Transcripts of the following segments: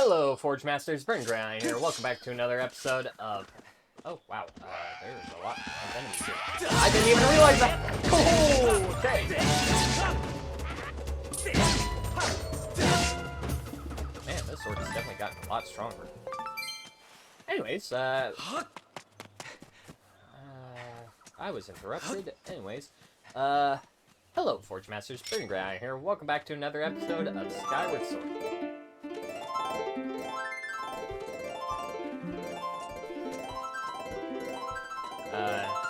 Hello, Forge Masters, Grind here. Welcome back to another episode of... Oh, wow. There's a lot of enemies here. I didn't even realize that! Oh, okay. Man, this sword has definitely gotten a lot stronger. Anyways, I was interrupted. Anyways, hello, Forge Masters, Grind here. Welcome back to another episode of Skyward Sword.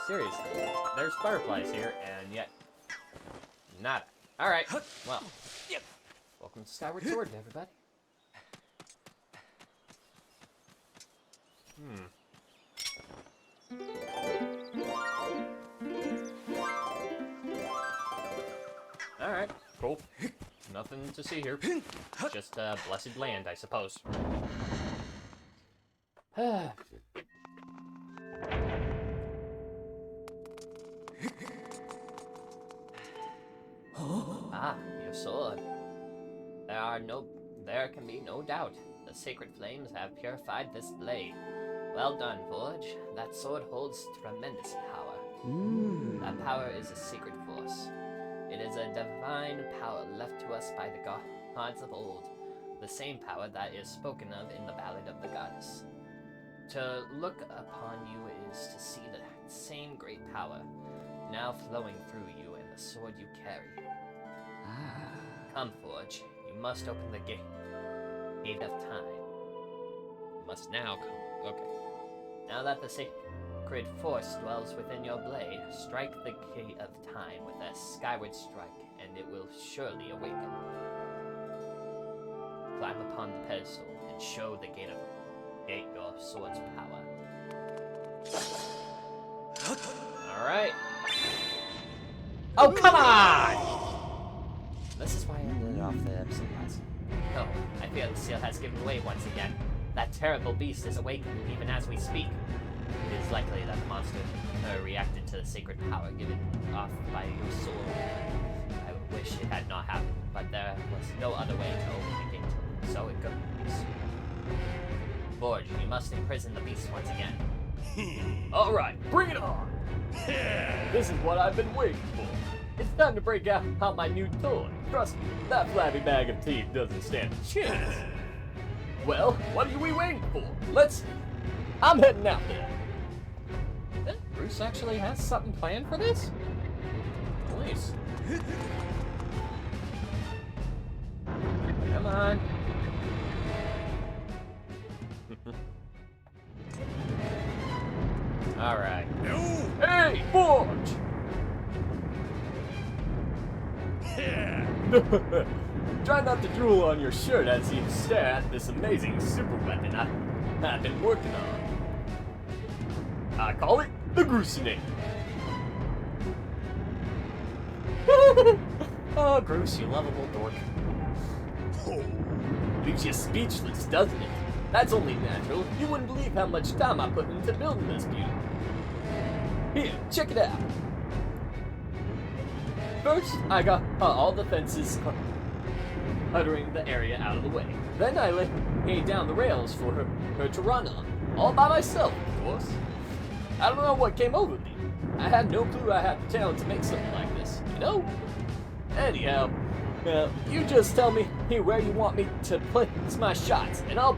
Seriously, there's butterflies here, and yet, nada. Alright, well, welcome to Skyward Sword, everybody. Alright, cool. Nothing to see here. Just, blessed land, I suppose. Ah, your sword. There can be no doubt. The sacred flames have purified this blade. Well done, Forge. That sword holds tremendous power. That power is a sacred force. It is a divine power left to us by the gods of old. The same power that is spoken of in the Ballad of the Goddess. To look upon you is to see the same great power now flowing through you and the sword you carry. Come, Forge. You must open the gate of time. You must now come. Okay. Now that the sacred force dwells within your blade, strike the gate of time with a skyward strike, and it will surely awaken. Climb upon the pedestal and show the gate your sword's power. Alright. Oh, come on! This is why I ended off the episode last. Oh, I fear the seal has given way once again. That terrible beast is awakened even as we speak. It is likely that the monster reacted to the sacred power given off by your sword. I wish it had not happened, but there was no other way to open the gate. So it goes. Forge, you must imprison the beast once again. Alright, bring it on! This is what I've been waiting for. It's time to break out my new toy. Trust me, that flabby bag of teeth doesn't stand a chance. Well, what are we waiting for? I'm heading out there. Groose actually has something planned for this? Nice. Come on. Alright. Hey, Forge! Try not to drool on your shirt as you stare at this amazing super weapon I've been working on. I call it the Groose. Oh, Groose, you lovable dork. Leaves you speechless, doesn't it? That's only natural. You wouldn't believe how much time I put into building this beauty. Here, check it out. First, I got all the fences cluttering the area out of the way. Then I laid down the rails for her to run on. All by myself, of course. I don't know what came over me. I had no clue I had the talent to make something like this, you know? Anyhow, you just tell me where you want me to place my shots, and I'll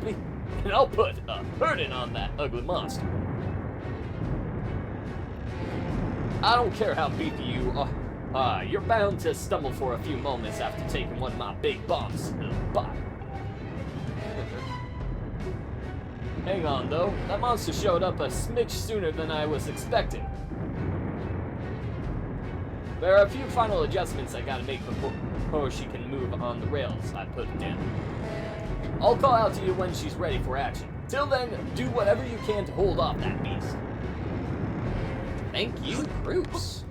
put a hurting on that ugly monster. I don't care how beefy you are. You're bound to stumble for a few moments after taking one of my big bombs to the body. Hang on, though. That monster showed up a smidge sooner than I was expecting. There are a few final adjustments I gotta make before she can move on the rails I put down. I'll call out to you when she's ready for action. Till then, do whatever you can to hold off that beast. Thank you, Groose.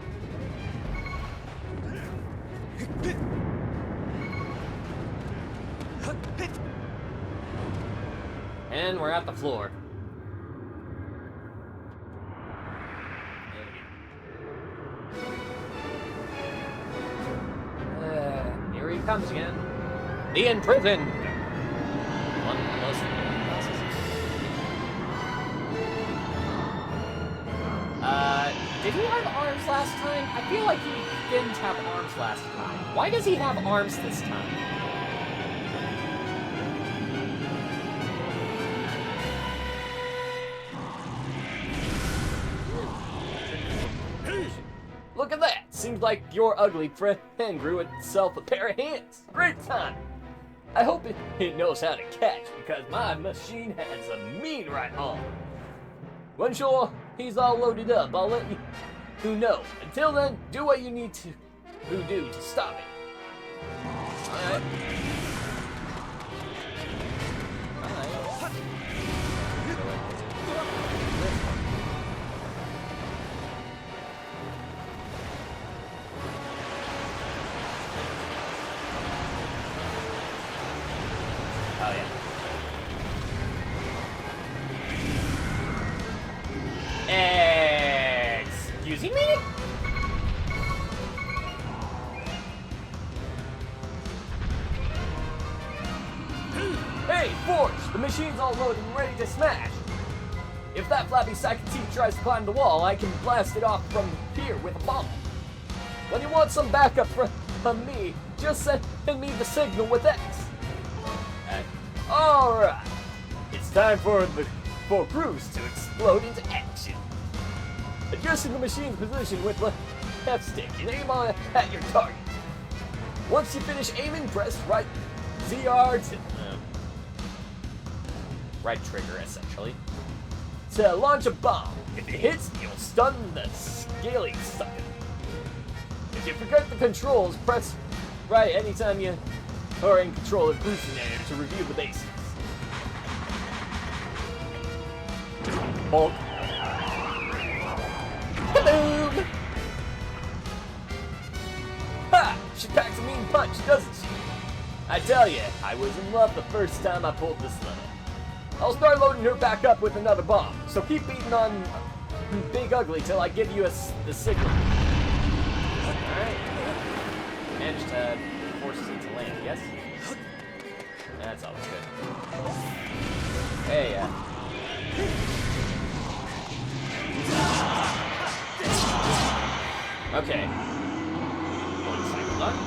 And we're at the floor. Here he comes again. The imprisoned! One of the most Did he have arms last time? I feel like he didn't have arms last time. Why does he have arms this time? Look at that! Seems like your ugly friend grew itself a pair of hands. Great time! I hope it knows how to catch, because my machine has a mean right arm. When sure he's all loaded up, I'll let you know. Until then, do what you need to do to stop it. Alright. Oh yeah. Excuse me? Hey, Forge! The machine's all loaded and ready to smash! If that flappy sack of teeth tries to climb the wall, I can blast it off from here with a bomb. When you want some backup from me, just send me the signal with X. Alright, it's time for Groose to explode into action. Adjusting the machine's position with the left stick and aim at your target. Once you finish aiming, press right ZR to right trigger essentially to launch a bomb. If it hits, you'll stun the scaly sucker. If you forget the controls, press right anytime you are in control of Groose Simulator to review the basics. Bulk. Kaboom! Ha! She packs a mean punch, doesn't she? I tell you, I was in love the first time I pulled this level. I'll start loading her back up with another bomb, so keep beating on Big Ugly till I give you the signal. Alright. Managed to force it to land, yes? That's always good. Hey, okay. One cycle done.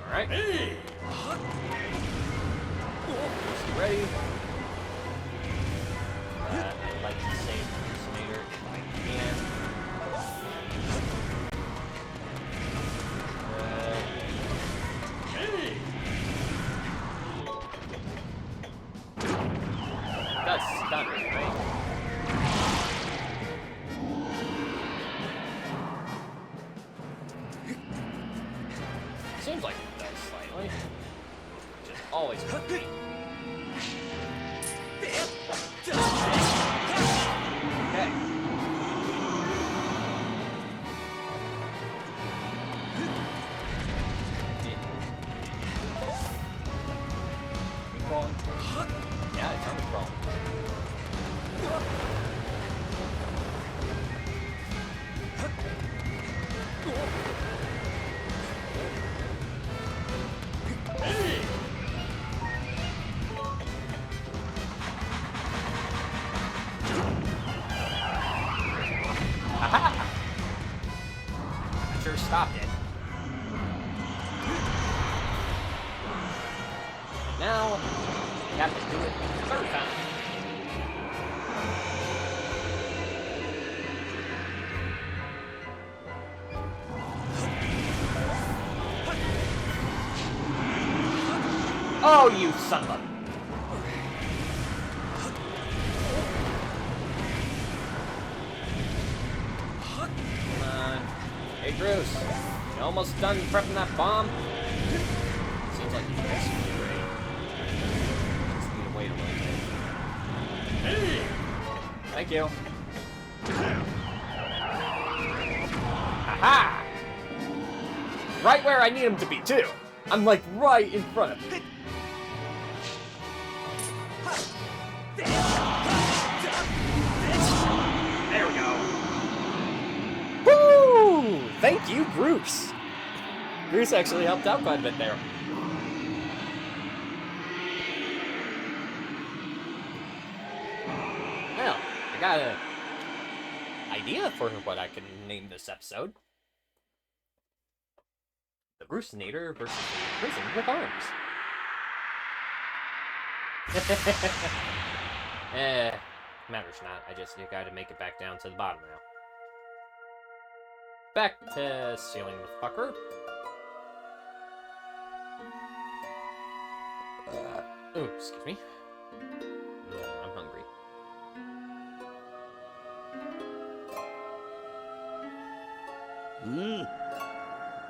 Alright. Ready? I'd like to save Hallucinator if I can. That's done, right? Seems like it does slightly. Just always could be. Okay. Yeah, it's on the crawl. Sure stopped it. Now, we have to do it the third time. Oh, you son of a... Hey, Groose, you almost done prepping that bomb? Seems like he's basically ready. Just need to wait a little bit. Thank you. Aha! Right where I need him to be, too. I'm like right in front of him. There we go. Woo! Thank you, Groose. Groose actually helped out quite a bit there. Well, I got an idea for what I can name this episode. The Groosinator versus the prison with arms. Matters not. You gotta make it back down to the bottom now. Back to Ceiling with Fucker. Oh, excuse me. I'm hungry.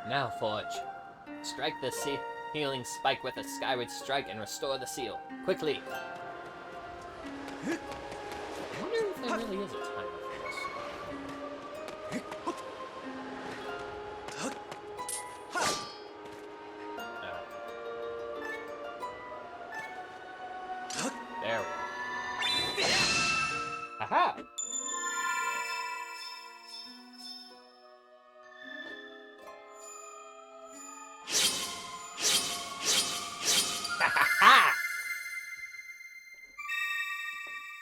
Now, Forge. Strike the healing spike with a Skyward strike and restore the seal. Quickly! I wonder if there really is a timer for this. There we go. Aha!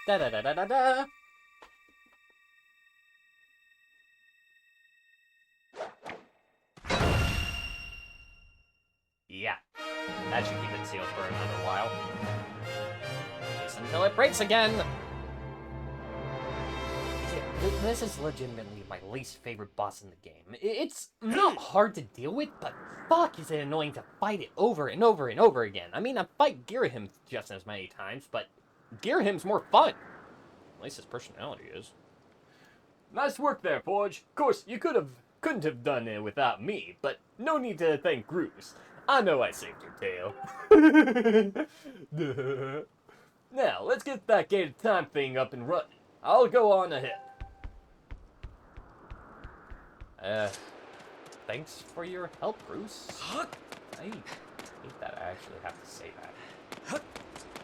Da da da da da da. Yeah, that should keep it sealed for another while. At least until it breaks again. This is legitimately my least favorite boss in the game. It's not hard to deal with, but fuck is it annoying to fight it over and over and over again. I mean, I fight Girahim just as many times, but Girahim's more fun. At least his personality is. Nice work there, Forge. Of course, you couldn't have done it without me, but no need to thank Groose. I know I saved your tail. Now, let's get that gated time thing up and running. I'll go on ahead. Thanks for your help, Groose. I hate that I actually have to say that.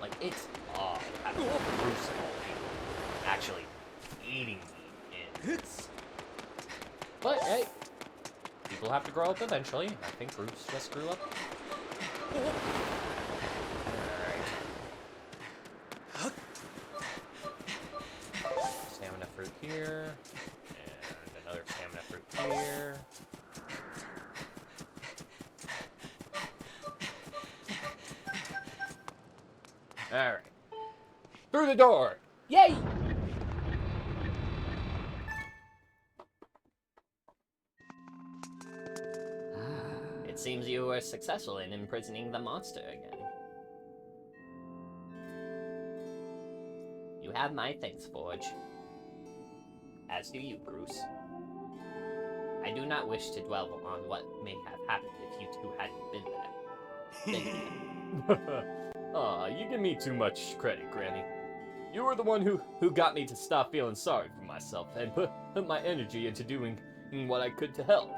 Like, it's odd having Groose actually eating me in this. But, hey, people have to grow up eventually. I think Groose just grew up. Alright. Stamina fruit here. And another stamina fruit here. Alright. Through the door! Yay! It seems you were successful in imprisoning the monster again. You have my thanks, Forge. As do you, Groose. I do not wish to dwell on what may have happened if you two hadn't been there. Aw, you give me too much credit, Granny. You were the one who got me to stop feeling sorry for myself and put my energy into doing what I could to help.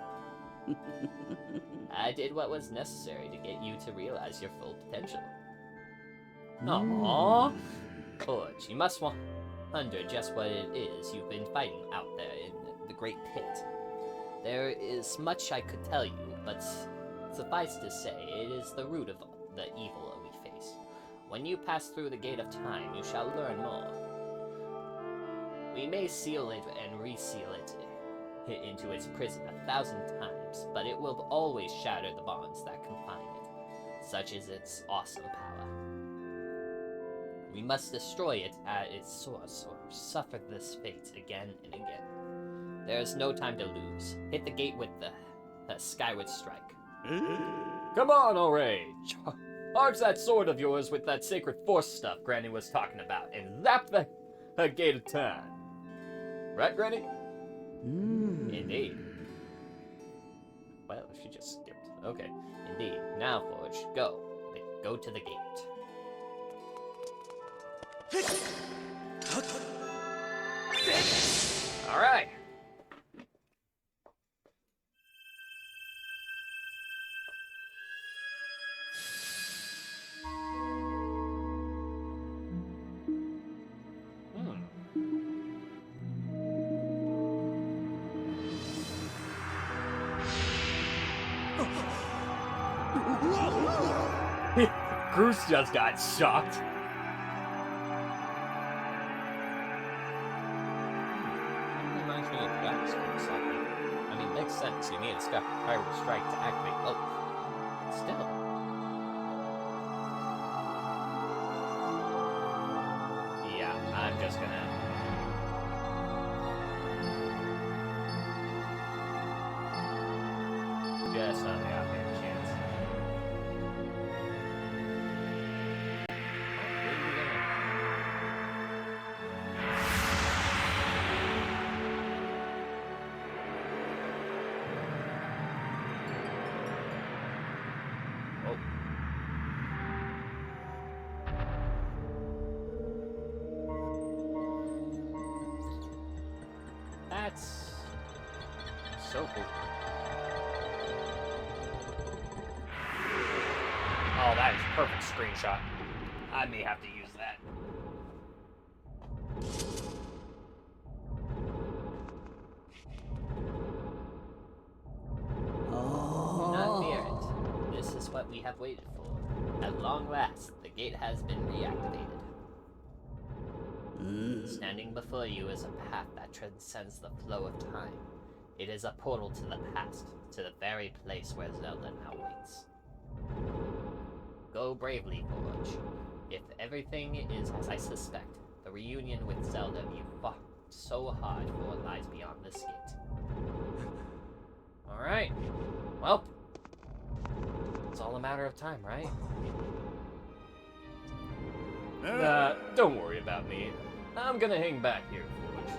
I did what was necessary to get you to realize your full potential. Aww. Forge, you must wonder just what it is you've been fighting out there in the Great Pit. There is much I could tell you, but suffice to say, it is the root of the evil we face. When you pass through the Gate of Time, you shall learn more. We may seal it and reseal it into its prison 1,000 times, but it will always shatter the bonds that confine it. Such is its awesome power. We must destroy it at its source, or suffer this fate again and again. There is no time to lose. Hit the gate with the Skyward strike. Come on, already! Charge that sword of yours with that sacred force stuff Granny was talking about, and zap the Gate of Time. Right, Granny? Indeed. Well, she just skipped. Okay. Indeed. Now, Forge, go. Go to the gate. Alright. Groose just got shocked. It reminds me of Drax slightly. I mean, makes sense. You need a Skyward strike to activate both. Still. Yeah, I'm just gonna... Just on the off chance. Oh. That's so cool. Oh, that is a perfect screenshot. I may have to use that. Not fear it. This is what we have waited for. At long last, the gate has been reactivated. Standing before you is a path that transcends the flow of time. It is a portal to the past, to the very place where Zelda now waits. Go bravely, Forge. If everything is as I suspect, the reunion with Zelda you fought so hard for lies beyond this gate. Alright. Well, it's all a matter of time, right? Don't worry about me. I'm gonna hang back here, Forge.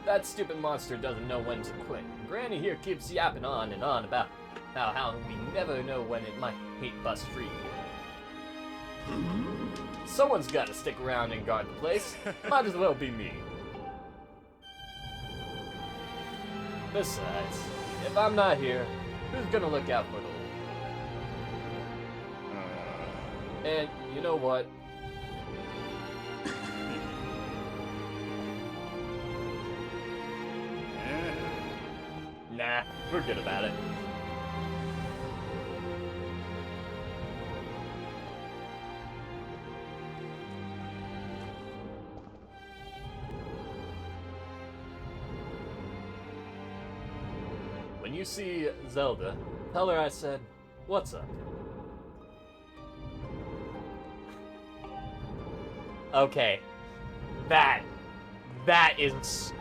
That stupid monster doesn't know when to quit. Granny here keeps yapping on and on about how we never know when it might bust free. Someone's gotta stick around and guard the place. Might as well be me. Besides, if I'm not here, who's gonna look out for the old? And you know what? Nah, we're good about it. When you see Zelda, tell her I said, "What's up?" Okay. That is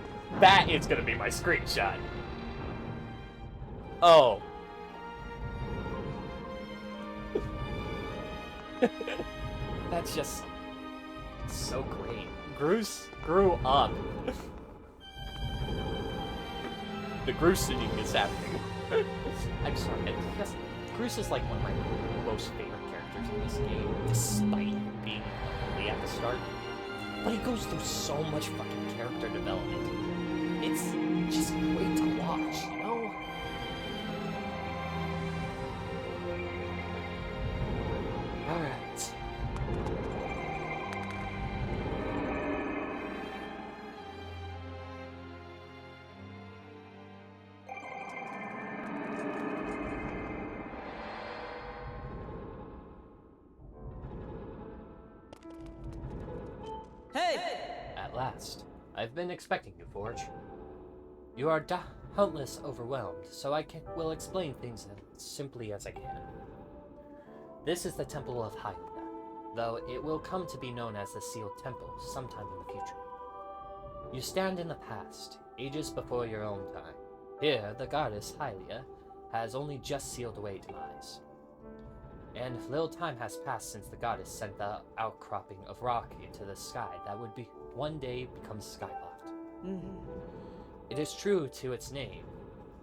gonna be my screenshot. Oh. That's just so great. Groose grew up. The Groose-ing is happening. I'm sorry, Groose is like one of my most favorite characters in this game, despite being only at the start. But he goes through so much fucking character development. It's just great to watch, you know? Alright. At last. I've been expecting you, Forge. You are doubtless overwhelmed, so I will explain things as simply as I can. This is the Temple of Hylia, though it will come to be known as the Sealed Temple sometime in the future. You stand in the past, ages before your own time. Here, the goddess Hylia has only just sealed away demise. And little time has passed since the goddess sent the outcropping of rock into the sky that would be one day become Skyloft. It is true to its name.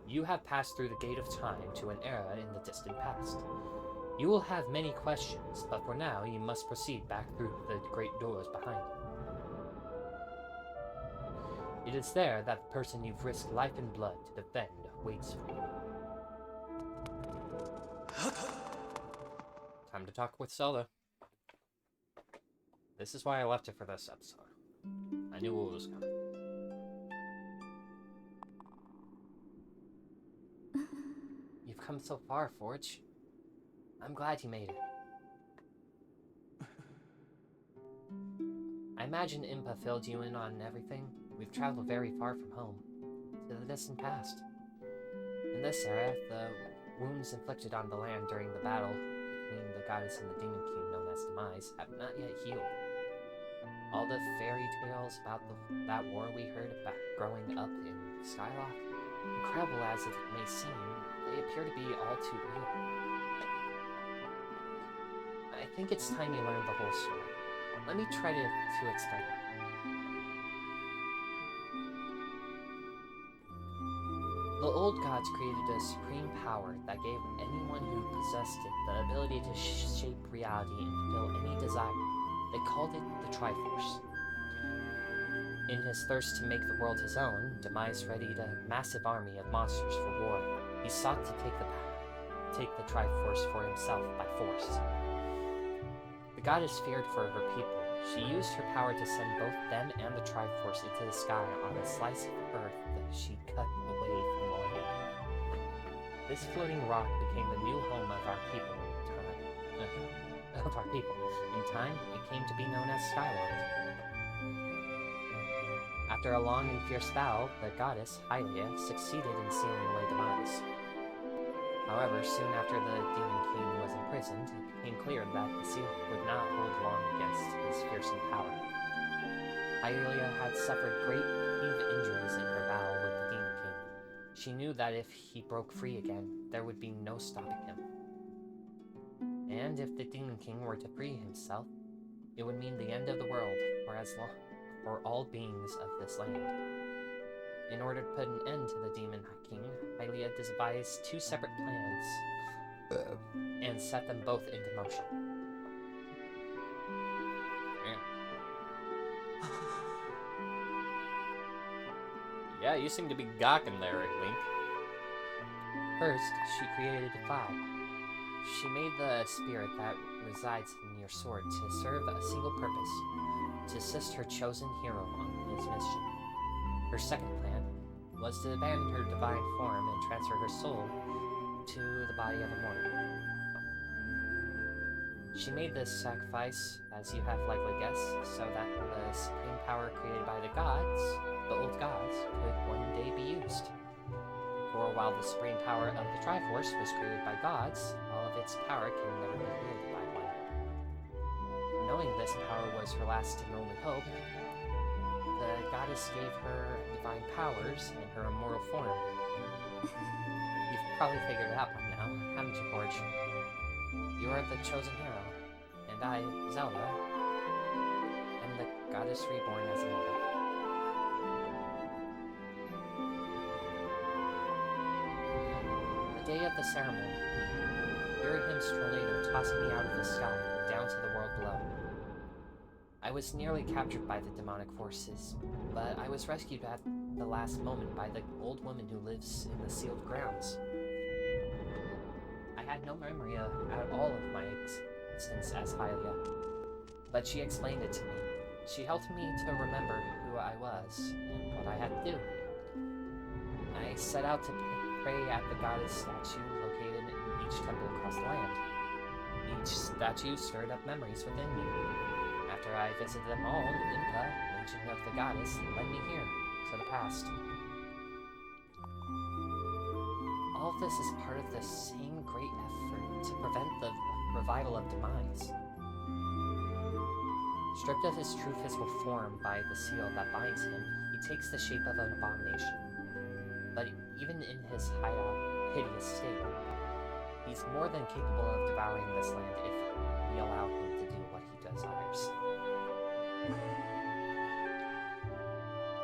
You have passed through the gate of time to an era in the distant past. You will have many questions, but for now you must proceed back through the great doors behind you. It is there that the person you've risked life and blood to defend waits for you. Time to talk with Zelda. This is why I left it for this episode. I knew what was coming. You've come so far, Forge. I'm glad you made it. I imagine Impa filled you in on everything. We've traveled very far from home, to the distant past. In this era, the wounds inflicted on the land during the battle between the goddess and the demon king known as Demise have not yet healed. All the fairy tales about that war we heard about growing up in Skyloft, incredible as it may seem, they appear to be all too real. I think it's time you learned the whole story. Let me try to explain it. The old gods created a supreme power that gave anyone who possessed it the ability to shape reality and fulfill any desire. They called it the Triforce. In his thirst to make the world his own, Demise readied a massive army of monsters for war. He sought to take the Triforce for himself by force. The goddess feared for her people. She used her power to send both them and the Triforce into the sky on a slice of earth that she cut away from the land. This floating rock became the new home of our people In time, it came to be known as Skyward. After a long and fierce battle, the goddess, Hylia, succeeded in sealing away Demise. However, soon after the Demon King was imprisoned, it became clear that the seal would not hold long against his fearsome power. Hylia had suffered grave injuries in her battle with the Demon King. She knew that if he broke free again, there would be no stopping him. And if the Demon King were to free himself, it would mean the end of the world for all beings of this land. In order to put an end to the Demon King, Hylia devised two separate plans and set them both into motion. Yeah, you seem to be gawking there, Link. First, she created a fire. She made the spirit that resides in your sword to serve a single purpose, to assist her chosen hero on his mission. Her second plan was to abandon her divine form and transfer her soul to the body of a mortal. She made this sacrifice, as you have likely guessed, so that the supreme power created by the gods, the old gods, could one day be used. For while the supreme power of the Triforce was created by gods, all of its power can never be wielded by one. Knowing this power was her last and only hope, the goddess gave her divine powers in her immortal form. You've probably figured it out by now, haven't you, Forge? You are the chosen hero, and I, Zelda, am the goddess reborn as a mortal. The day of the ceremony, hear him tornado tossing me out of the sky, down to the world below. I was nearly captured by the demonic forces, but I was rescued at the last moment by the old woman who lives in the sealed grounds. I had no memory at all of my existence as Hylia, but she explained it to me. She helped me to remember who I was and what I had to do. I set out to pray at the goddess statue located in each temple across the land. Each statue stirred up memories within me. After I visited them all, Impa, mention of the goddess, led me here, to the past. All of this is part of the same great effort to prevent the revival of Demise. Stripped of his true physical form by the seal that binds him, he takes the shape of an abomination. But even in his hideous state, he's more than capable of devouring this land if we allow him to do what he desires.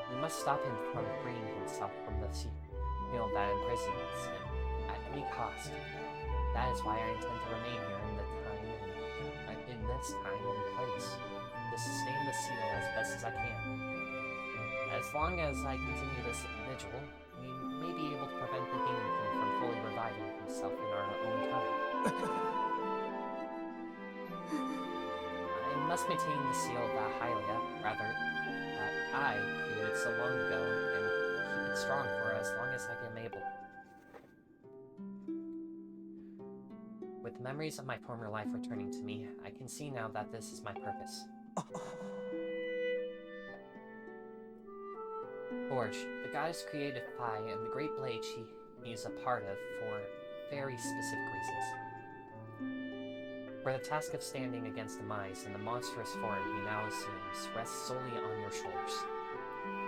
We must stop him from freeing himself from the seal that imprisons him at any cost. That is why I intend to remain here in this time and place, to sustain the seal as best as I can. As long as I continue this vigil, we may be able to prevent the Demon King from fully reviving himself in our own time. I must maintain the seal that that I created so long ago, and keep it strong for as long as I am able. With memories of my former life returning to me, I can see now that this is my purpose. Forge, the goddess created Pi and the great blade he is a part of for very specific reasons. For the task of standing against Demise and the monstrous form he now assumes rests solely on your shoulders.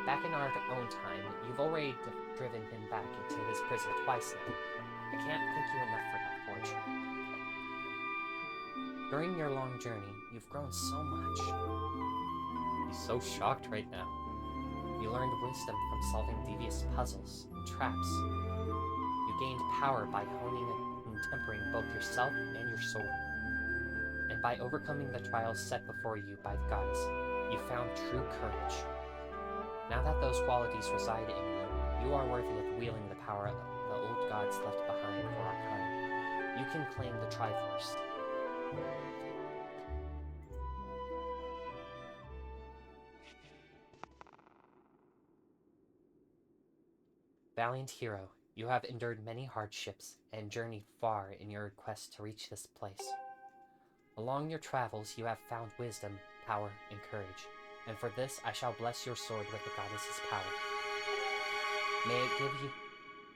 Back in our own time, you've already driven him back into his prison twice now. I can't thank you enough for that, Forge. During your long journey, you've grown so much. He's so shocked right now. You learned wisdom from solving devious puzzles and traps. You gained power by honing and tempering both yourself and your sword. And by overcoming the trials set before you by the goddess, you found true courage. Now that those qualities reside in you, you are worthy of wielding the power the old gods left behind for our kind. You can claim the Triforce. Valiant hero, you have endured many hardships and journeyed far in your quest to reach this place. Along your travels, you have found wisdom, power, and courage, and for this I shall bless your sword with the goddess's power. May it give you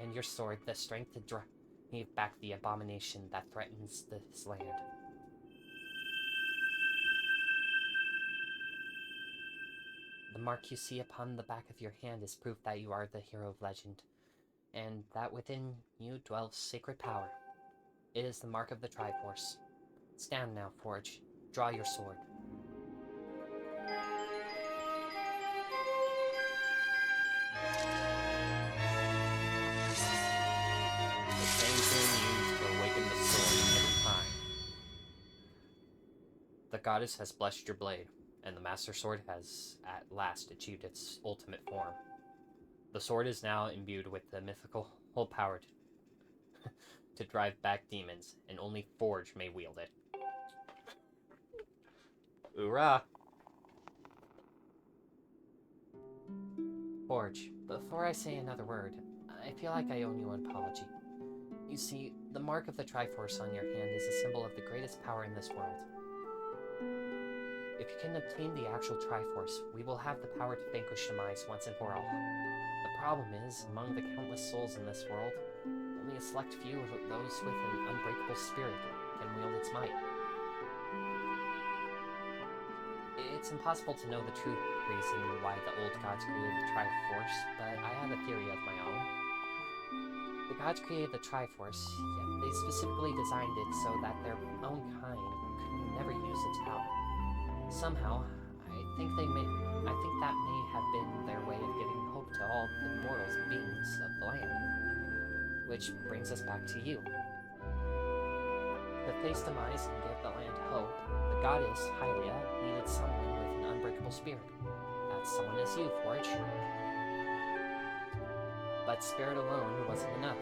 and your sword the strength to drive back the abomination that threatens this land. The mark you see upon the back of your hand is proof that you are the hero of legend, and that within you dwells sacred power. It is the mark of the Triforce. Stand now, Forge. Draw your sword. The same thing used to awaken the sword every time. The goddess has blessed your blade, and the Master Sword has at last achieved its ultimate form. The sword is now imbued with the mythical power to drive back demons, and only Forge may wield it. Hoorah! Forge, before I say another word, I feel like I owe you an apology. You see, the mark of the Triforce on your hand is a symbol of the greatest power in this world. If you can obtain the actual Triforce, we will have the power to vanquish Demise once and for all. The problem is, among the countless souls in this world, only a select few of those with an unbreakable spirit can wield its might. It's impossible to know the true reason why the old gods created the Triforce, but I have a theory of my own. The gods created the Triforce, yet they specifically designed it so that their own kind could never use its power. Somehow, I think that may have been their way of giving hope to all the mortal beings of the land. Which brings us back to you. To face Demise and give the land hope, the goddess, Hylia, needed someone with an unbreakable spirit. That someone is you, Forge. But spirit alone wasn't enough.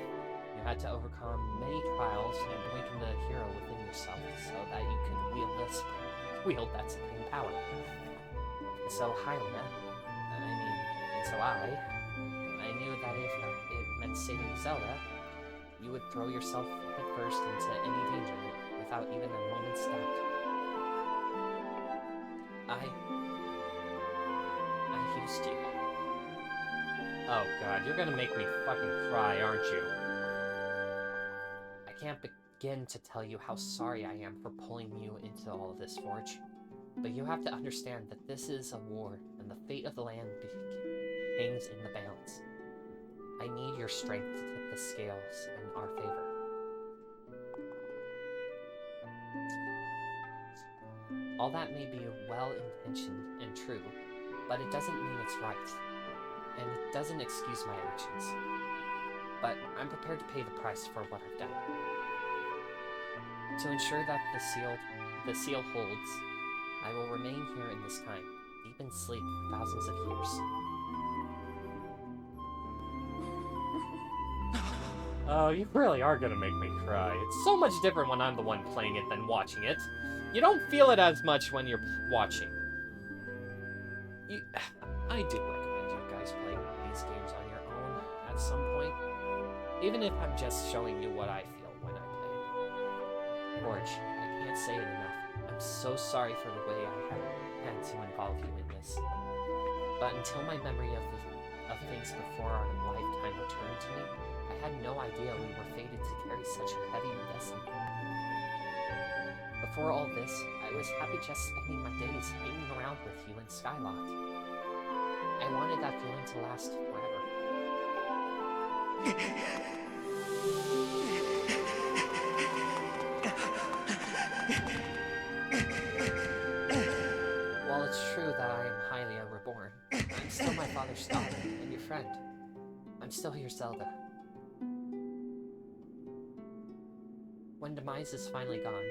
You had to overcome many trials and awaken the hero within yourself so that you could wield that supreme power. And so Hylia, I knew that if it meant saving Zelda, you would throw yourself headfirst into any danger without even a moment's doubt. I used you. Oh god, you're gonna make me fucking cry, aren't you? I can't begin to tell you how sorry I am for pulling you into all of this, Forge. But you have to understand that this is a war, and the fate of the land hangs in the balance. I need your strength to tip the scales in our favor. All that may be well-intentioned and true, but it doesn't mean it's right, and it doesn't excuse my actions. But I'm prepared to pay the price for what I've done. To ensure that the seal holds, I will remain here in this time, deep in sleep for thousands of years. Oh, you really are gonna make me cry. It's so much different when I'm the one playing it than watching it. You don't feel it as much when you're watching. I do recommend you guys play these games on your own at some point, even if I'm just showing you what I feel when I play it. Forge, I can't say it enough. I'm so sorry for the way I had to involve you in this. But until my memory of things before our lifetime returned to me, I had no idea we were fated to carry such a heavy destiny. Before all this, I was happy just spending my days hanging around with you in Skyloft. I wanted that feeling to last forever. While it's true that I am Hylia reborn, I'm still my father's daughter and your friend. I'm still your Zelda. When Demise is finally gone,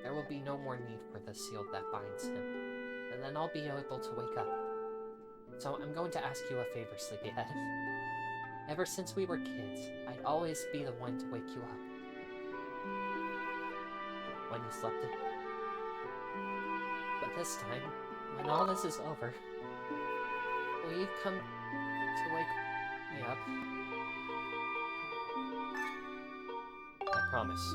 there will be no more need for the seal that binds him, and then I'll be able to wake up. So I'm going to ask you a favor, Sleepyhead. Ever since we were kids, I'd always be the one to wake you up. When you slept in. But this time, when all this is over, will you come to wake me up? I promise.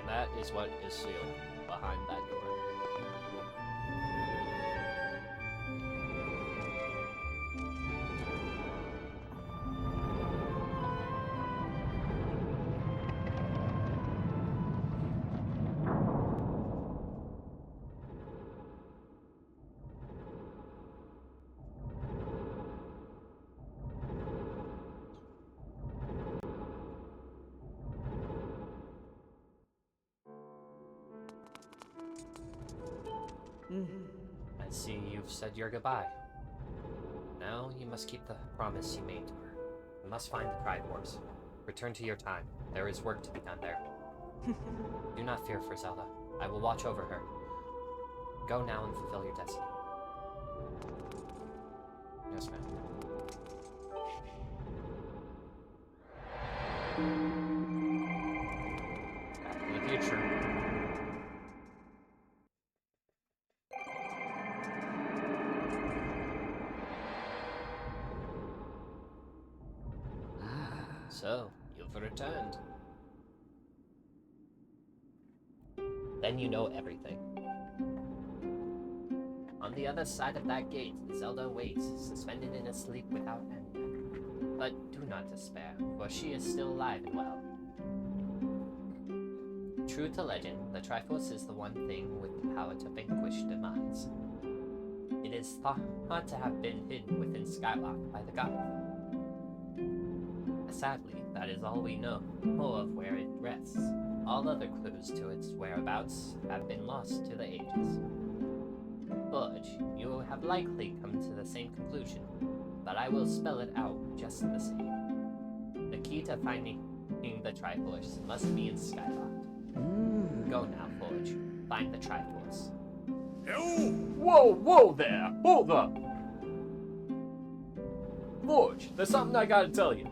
That is what is sealed behind that door. I see you've said your goodbye. Now you must keep the promise you made to her. You must find the Triforce. Return to your time. There is work to be done there. Do not fear for Zelda. I will watch over her. Go now and fulfill your destiny. Yes, ma'am. Back to the future. So, you've returned. Then you know everything. On the other side of that gate, Zelda waits, suspended in a sleep without end. But do not despair, for she is still alive and well. True to legend, the Triforce is the one thing with the power to vanquish Demise. It is thought to have been hidden within Skyloft by the god. Sadly, that is all we know of where it rests. All other clues to its whereabouts have been lost to the ages. Forge, you have likely come to the same conclusion, but I will spell it out just the same. The key to finding the Triforce must be in Skyloft. Go now, Forge. Find the Triforce. Whoa there! Hold up! Forge, there's something I gotta tell you.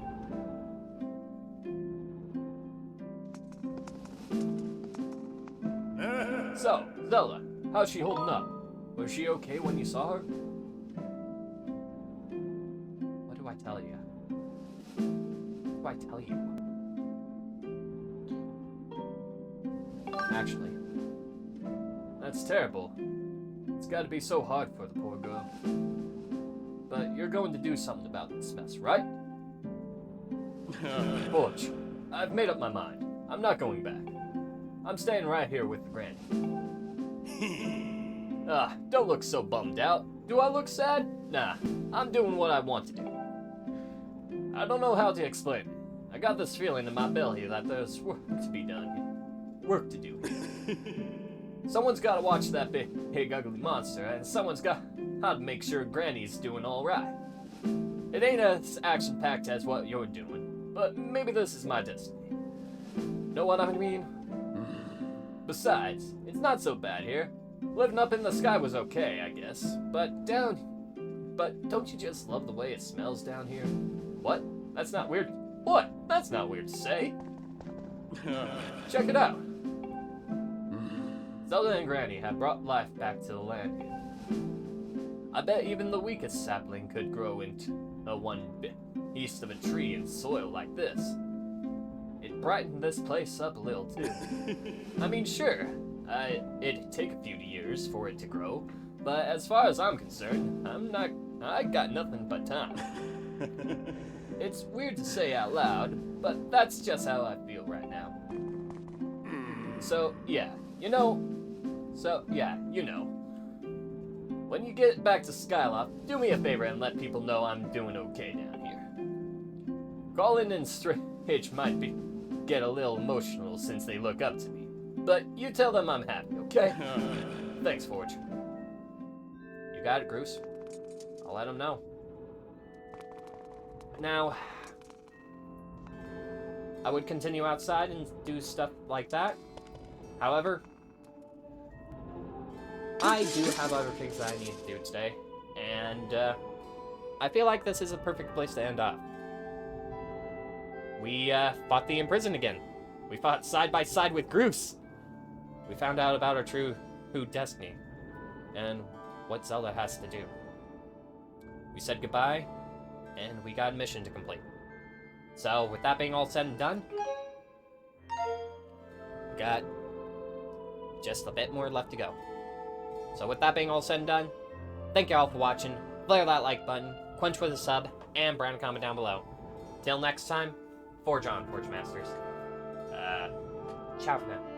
So, Zelda, how's she holding up? Was she okay when you saw her? What do I tell you? What do I tell you? Actually, that's terrible. It's gotta be so hard for the poor girl. But you're going to do something about this mess, right? Forge, I've made up my mind. I'm not going back. I'm staying right here with the granny. Don't look so bummed out. Do I look sad? Nah, I'm doing what I want to do. I don't know how to explain it. I got this feeling in my belly that there's work to be done. Work to do. Someone's gotta watch that big ugly monster, and someone's got to make sure Granny's doing alright. It ain't as action-packed as what you're doing, but maybe this is my destiny. Know what I mean? Besides, it's not so bad here. Living up in the sky was okay, I guess. But don't you just love the way it smells down here? What? That's not weird. What? That's not weird to say. Check it out. Zelda and Granny have brought life back to the land here. I bet even the weakest sapling could grow into a one bit east of a tree in soil like this. It brightened this place up a little too. I mean, sure, it'd take a few years for it to grow, but as far as I'm concerned, I got nothing but time. It's weird to say out loud, but that's just how I feel right now. So yeah, you know. When you get back to Skyloft, do me a favor and let people know I'm doing okay down here. Colin and Strange might get a little emotional since they look up to me, but you tell them I'm happy, okay? Thanks, Forge. You got it, Groose. I'll let them know. Now, I would continue outside and do stuff like that. However, I do have other things that I need to do today, and I feel like this is a perfect place to end off. We fought the imprisoned again. We fought side by side with Groose. We found out about our true destiny, and what Zelda has to do. We said goodbye, and we got a mission to complete. So, with that being all said and done, we got just a bit more left to go. So with that being all said and done, thank you all for watching. Flare that like button, quench with a sub, and brand a comment down below. Till next time, Forge on, Forge Masters. Ciao for now.